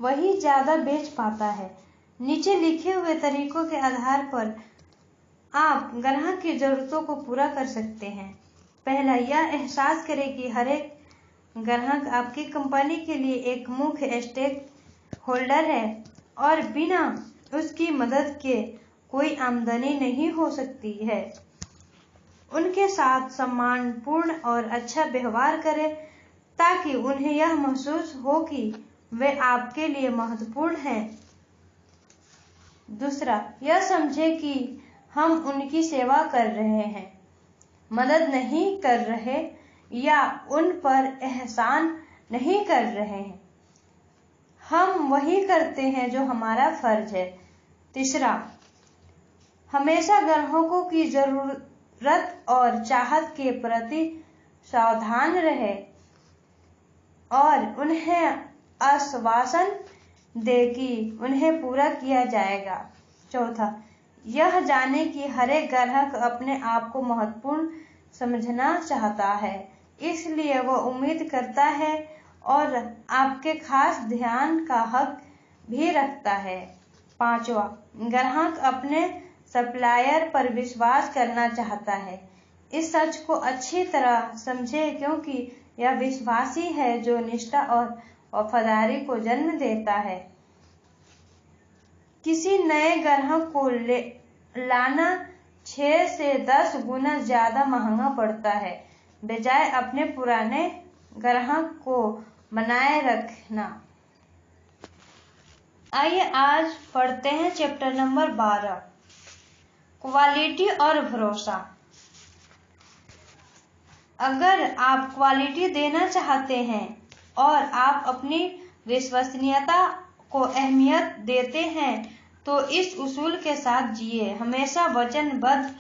वही ज्यादा बेच पाता है। नीचे लिखे हुए तरीकों के आधार पर आप ग्राहक की जरूरतों को पूरा कर सकते हैं। पहला, यह एहसास करें कि हर एक ग्राहक आपकी कंपनी के लिए एक मुख्य स्टेक होल्डर है और बिना उसकी मदद के कोई आमदनी नहीं हो सकती है। उनके साथ सम्मानपूर्ण और अच्छा व्यवहार करें ताकि उन्हें यह महसूस हो कि वे आपके लिए महत्वपूर्ण हैं। दूसरा, यह समझें कि हम उनकी सेवा कर रहे हैं, मदद नहीं कर रहे या उन पर एहसान नहीं कर रहे हैं। हम वही करते हैं जो हमारा फर्ज है। तीसरा, हमेशा ग्राहकों की जरूरत और चाहत के प्रति सावधान रहे और उन्हें आश्वासन दे कि उन्हें पूरा किया जाएगा। चौथा, यह जाने कि हर एक ग्राहक अपने आप को महत्वपूर्ण समझना चाहता है, इसलिए वह उम्मीद करता है और आपके खास ध्यान का हक भी रखता है। पांचवा, ग्राहक अपने सप्लायर पर विश्वास करना चाहता है। इस सच को अच्छी तरह समझें क्योंकि यह विश्वासी है जो निष्ठा और वफादारी को जन्म देता है। किसी नए ग्राहक को लाना 6 से 10 गुना ज्यादा महंगा पड़ता है बजाय अपने पुराने ग्राहक को बनाए रखना। आइए आज पढ़ते हैं चैप्टर नंबर 12, क्वालिटी और भरोसा। अगर आप क्वालिटी देना चाहते हैं और आप अपनी विश्वसनीयता को अहमियत देते हैं तो इस उसूल के साथ जिए, हमेशा वचनबद्ध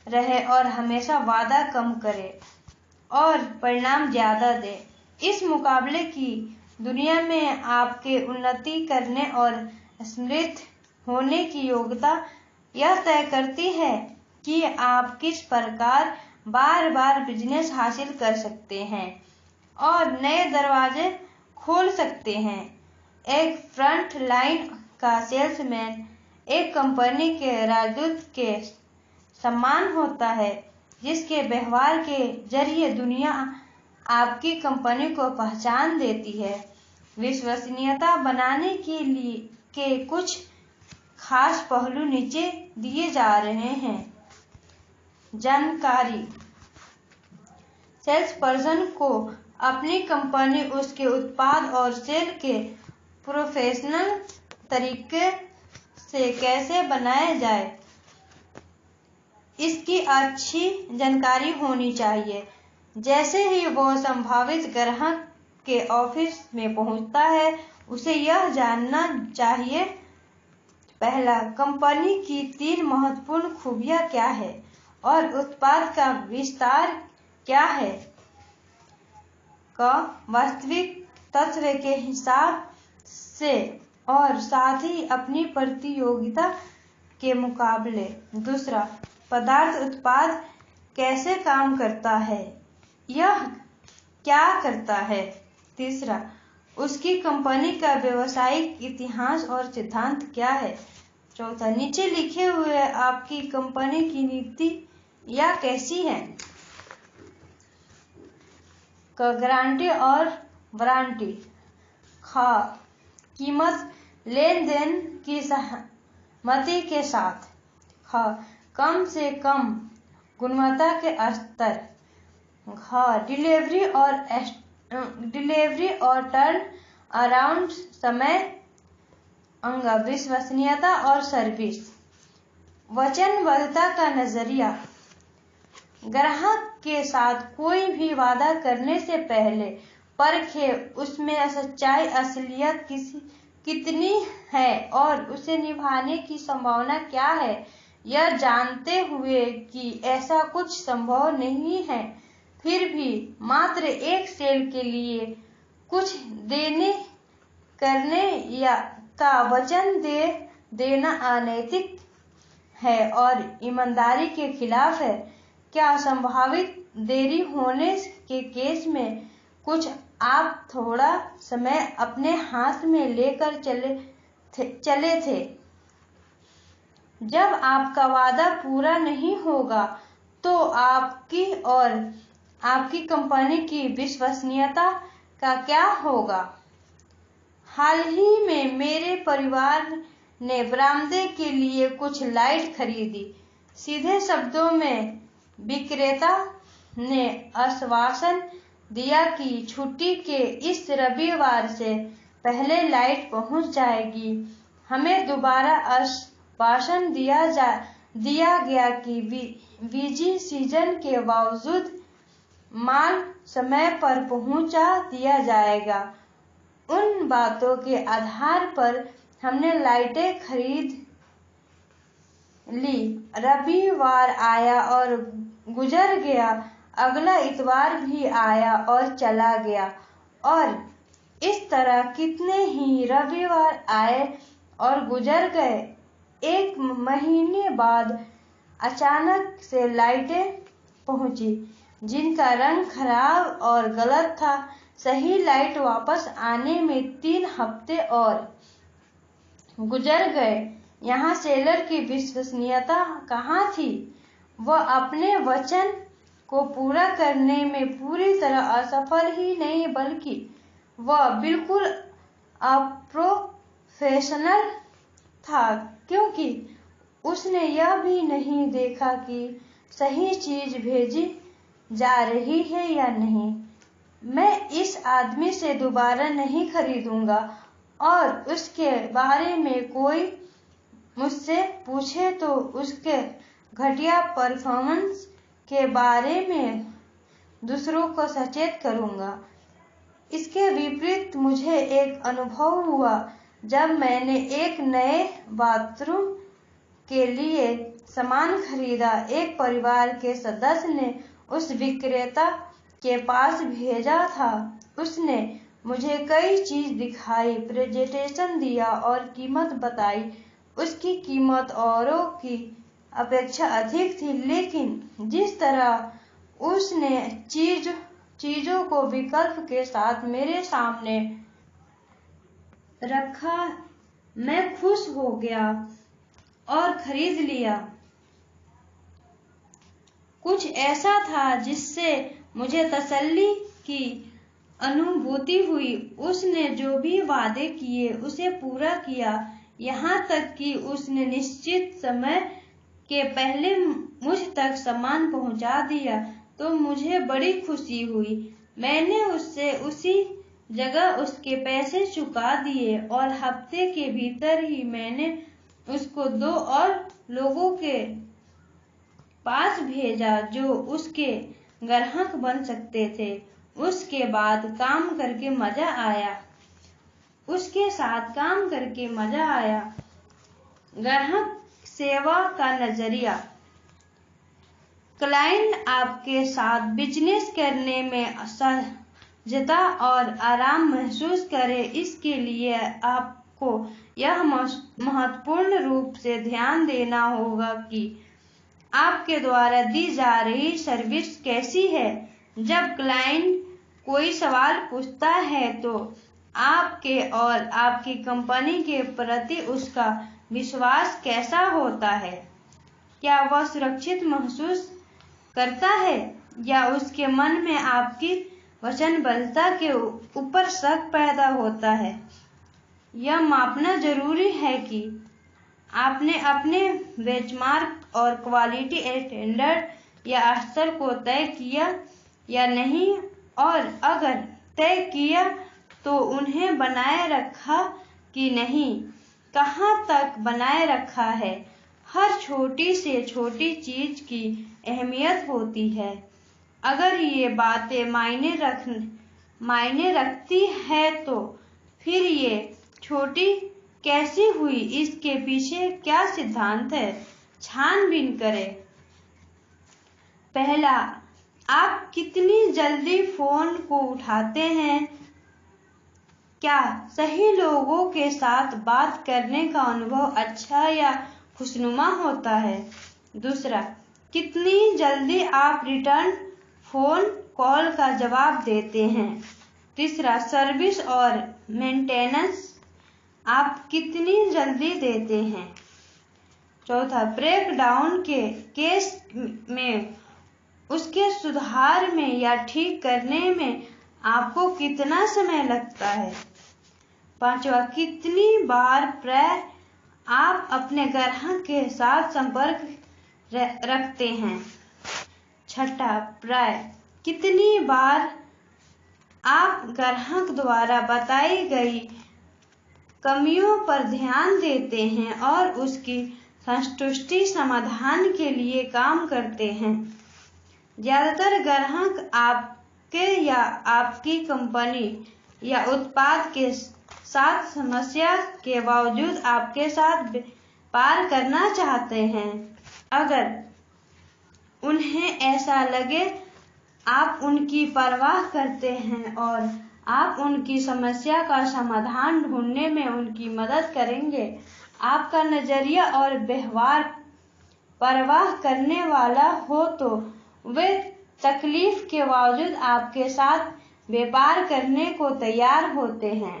रहे और हमेशा वादा कम करे और परिणाम ज्यादा दे। इस मुकाबले की दुनिया में आपके उन्नति करने और समृद्ध होने की योग्यता यह तय करती है कि आप किस प्रकार बार बार बिजनेस हासिल कर सकते हैं और नए दरवाजे खोल सकते हैं। एक फ्रंट लाइन का सेल्समैन एक कंपनी के राजदूत के समान होता है जिसके व्यवहार के जरिए दुनिया आपकी कंपनी को पहचान देती है। विश्वसनीयता बनाने के कुछ खास पहलू नीचे दिए जा रहे हैं। जानकारी, सेल्स पर्सन को अपनी कंपनी, उसके उत्पाद और सेल के प्रोफेशनल तरीके से कैसे बनाया जाए, इसकी अच्छी जानकारी होनी चाहिए। जैसे ही वो संभावित ग्राहक के ऑफिस में पहुंचता है, उसे यह जानना चाहिए, पहला, कंपनी की 3 महत्वपूर्ण खूबियां क्या है और उत्पाद का विस्तार क्या है का वास्तविक तत्व के हिसाब से और साथ ही अपनी प्रतियोगिता के मुकाबले। दूसरा, पदार्थ उत्पाद कैसे काम करता है, यह क्या करता है। तीसरा, उसकी कंपनी का व्यवसायिक इतिहास और सिद्धांत क्या है। चौथा, नीचे लिखे हुए आपकी कंपनी की नीति या कैसी है। गारंटी और वारंटी। कीमत लेन देन की सहमति के साथ। कम से कम गुणवत्ता के स्तर। डिलीवरी और टर्न अराउंड समय। विश्वसनीयता और सर्विस। वचनबद्धता का नजरिया। ग्राहक के साथ कोई भी वादा करने से पहले परखे उसमें सच्चाई, असलियत कितनी है और उसे निभाने की संभावना क्या है। यह जानते हुए कि ऐसा कुछ संभव नहीं है, फिर भी मात्र एक सेल के लिए कुछ करने का वचन देना अनैतिक है और ईमानदारी के खिलाफ है। क्या संभावित देरी होने के केस में कुछ आप थोड़ा समय अपने हाथ में लेकर चले थे। जब आपका वादा पूरा नहीं होगा तो आपकी और आपकी कंपनी की विश्वसनीयता का क्या होगा? हाल ही में मेरे परिवार ने बरामदे के लिए कुछ लाइट खरीदी। सीधे शब्दों में विक्रेता ने आश्वासन दिया कि छुट्टी के इस रविवार से पहले लाइट पहुंच जाएगी। हमें दोबारा आश्वासन दिया गया कि बिजी सीजन के बावजूद माल समय पर पहुंचा दिया जाएगा। उन बातों के आधार पर हमने लाइटें खरीद ली। रविवार आया और गुजर गया, अगला इतवार भी आया और चला गया, और इस तरह कितने ही रविवार आए और गुजर गए। एक महीने बाद अचानक से लाइटें पहुंची जिनका रंग खराब और गलत था। सही लाइट वापस आने में 3 हफ्ते और गुजर गए। यहाँ सेलर की विश्वसनीयता कहाँ थी? वह अपने वचन को पूरा करने में पूरी तरह असफल ही नहीं बल्कि वह बिल्कुल अप्रोफेशनल था, क्योंकि उसने यह भी नहीं देखा कि सही चीज भेजी जा रही है या नहीं। मैं इस आदमी से दोबारा नहीं खरीदूंगा, और उसके बारे में कोई मुझसे पूछे तो उसके घटिया परफॉर्मेंस के बारे में दूसरों को सचेत करूंगा। इसके विपरीत मुझे एक अनुभव हुआ जब मैंने एक नए बाथरूम के लिए सामान खरीदा। एक परिवार के सदस्य ने उस विक्रेता के पास भेजा था। उसने मुझे कई चीज दिखाई, प्रेजेंटेशन दिया और कीमत बताई। उसकी कीमत औरों की अपेक्षा अधिक थी, लेकिन जिस तरह उसने चीजों को विकल्प के साथ मेरे सामने रखा, मैं खुश हो गया और खरीद लिया। कुछ ऐसा था जिससे मुझे तसल्ली की अनुभूति हुई। उसने जो भी वादे किए उसे पूरा किया, यहाँ तक कि उसने निश्चित समय के पहले मुझ तक सामान पहुंचा दिया, तो मुझे बड़ी खुशी हुई। मैंने उससे उसी जगह उसके पैसे चुका दिए और हफ्ते के भीतर ही मैंने उसको 2 और लोगों के पास भेजा जो उसके ग्राहक बन सकते थे। उसके साथ काम करके मजा आया। ग्राहक सेवा का नजरिया। क्लाइंट आपके साथ बिजनेस करने में सहजता और आराम महसूस करे, इसके लिए आपको यह महत्वपूर्ण रूप से ध्यान देना होगा कि आपके द्वारा दी जा रही सर्विस कैसी है। जब क्लाइंट कोई सवाल पूछता है तो आपके और आपकी कंपनी के प्रति उसका विश्वास कैसा होता है? क्या वह सुरक्षित महसूस करता है या उसके मन में आपकी वचनबद्धता के ऊपर शक पैदा होता है? यह मापना जरूरी है कि आपने अपने बेंचमार्क और क्वालिटी स्टैंडर्ड या स्तर को तय किया या नहीं, और अगर तय किया तो उन्हें बनाए रखा कि नहीं, कहाँ तक बनाए रखा है। हर छोटी से छोटी चीज की अहमियत होती है। अगर ये बातें मायने रखती है तो फिर ये छोटी कैसी हुई, इसके पीछे क्या सिद्धांत है? छानबीन करें। पहला, आप कितनी जल्दी फोन को उठाते हैं? क्या सही लोगों के साथ बात करने का अनुभव अच्छा या खुशनुमा होता है? दूसरा, कितनी जल्दी आप रिटर्न फोन कॉल का जवाब देते हैं? तीसरा, सर्विस और मेंटेनेंस आप कितनी जल्दी देते हैं। चौथा, ब्रेक डाउन के केस में उसके सुधार में या ठीक करने में आपको कितना समय लगता है। पांचवा, कितनी बार प्राय आप अपने ग्राहक के साथ संपर्क रखते हैं। छठा, प्राय कितनी बार आप ग्राहक द्वारा बताई गई कमियों पर ध्यान देते हैं और उसकी संतुष्टि समाधान के लिए काम करते हैं। ज्यादातर ग्राहक आपके या आपकी कंपनी या उत्पाद के साथ समस्या के बावजूद आपके साथ व्यापार करना चाहते हैं। अगर उन्हें ऐसा लगे आप उनकी परवाह करते हैं और आप उनकी समस्या का समाधान ढूंढने में उनकी मदद करेंगे, आपका नजरिया और व्यवहार परवाह करने वाला हो, तो वे तकलीफ के बावजूद आपके साथ व्यापार करने को तैयार होते हैं।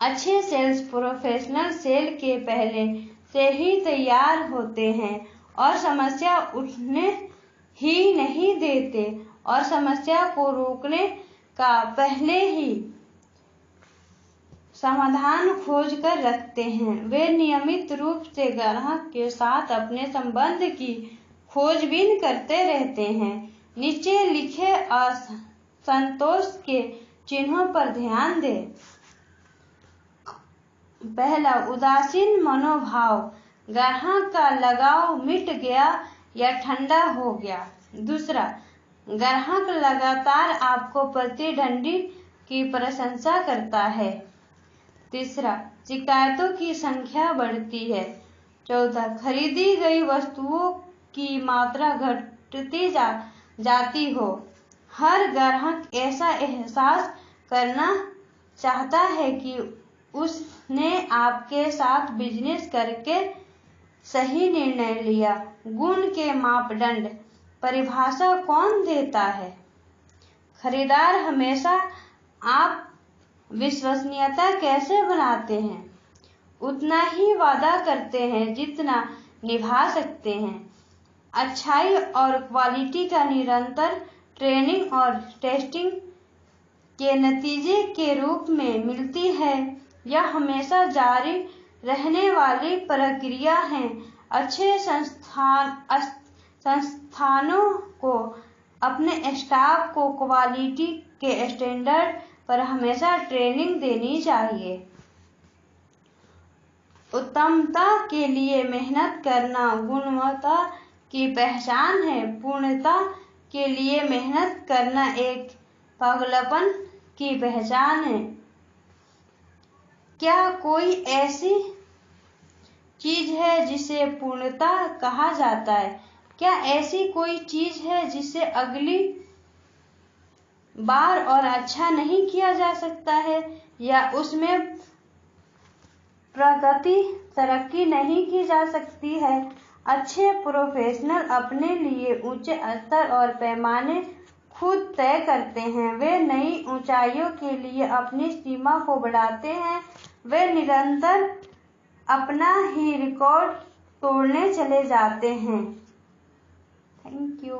अच्छे सेल्स प्रोफेशनल सेल के पहले से ही तैयार होते हैं और समस्या उठने ही नहीं देते और समस्या को रोकने का पहले ही समाधान खोज कर रखते हैं। वे नियमित रूप से ग्राहक के साथ अपने संबंध की खोजबीन करते रहते हैं। नीचे लिखे असंतोष के चिन्हों पर ध्यान दें। पहला, उदासीन मनोभाव, ग्राहक का लगाव मिट गया या ठंडा हो गया। दूसरा, ग्राहक लगातार आपको प्रतिद्वंदी की प्रशंसा करता है। तीसरा, शिकायतों की संख्या बढ़ती है। चौथा, खरीदी गई वस्तुओं की मात्रा घटती जाती हो। हर ग्राहक ऐसा एहसास करना चाहता है कि उसने आपके साथ बिजनेस करके सही निर्णय लिया। गुण के मापदंड परिभाषा कौन देता है? खरीदार हमेशा। आप विश्वसनीयता कैसे बनाते हैं? उतना ही वादा करते हैं जितना निभा सकते हैं। अच्छाई और क्वालिटी का निरंतर ट्रेनिंग और टेस्टिंग के नतीजे के रूप में मिलती है। यह हमेशा जारी रहने वाली प्रक्रिया है। अच्छे संस्थानों को अपने स्टाफ को क्वालिटी के स्टैंडर्ड पर हमेशा ट्रेनिंग देनी चाहिए। उत्तमता के लिए मेहनत करना गुणवत्ता की पहचान है। पूर्णता के लिए मेहनत करना एक पागलपन की पहचान है। क्या कोई ऐसी चीज है जिसे पूर्णता कहा जाता है? क्या ऐसी कोई चीज है जिसे अगली बार और अच्छा नहीं किया जा सकता है या उसमें तरक्की नहीं की जा सकती है? अच्छे प्रोफेशनल अपने लिए ऊंचे स्तर और पैमाने खुद तय करते हैं। वे नई ऊंचाइयों के लिए अपनी सीमा को बढ़ाते हैं। वे निरंतर अपना ही रिकॉर्ड तोड़ने चले जाते हैं। Thank you.